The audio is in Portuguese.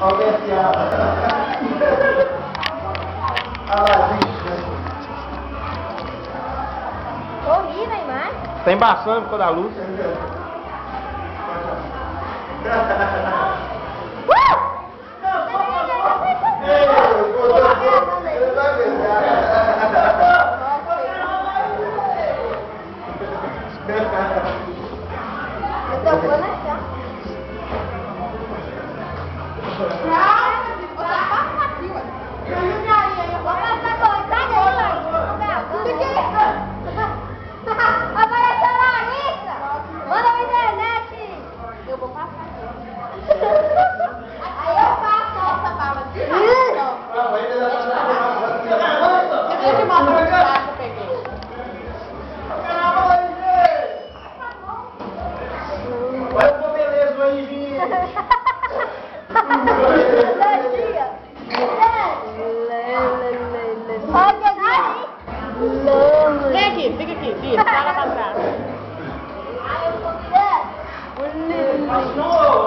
Olha esse ar. Olha lá, gente. Horrível a imagem. Tá embaçando por causa da luz. Eu tô boa na chão. Apareceu na lista! Manda na internet! Eu vou passar. Aí eu passo essa bala de novo. Eu te mostro o que eu peguei. Olha que beleza aí, gente. Vem aqui, fica aqui, Bia, fala pra trás. Passou.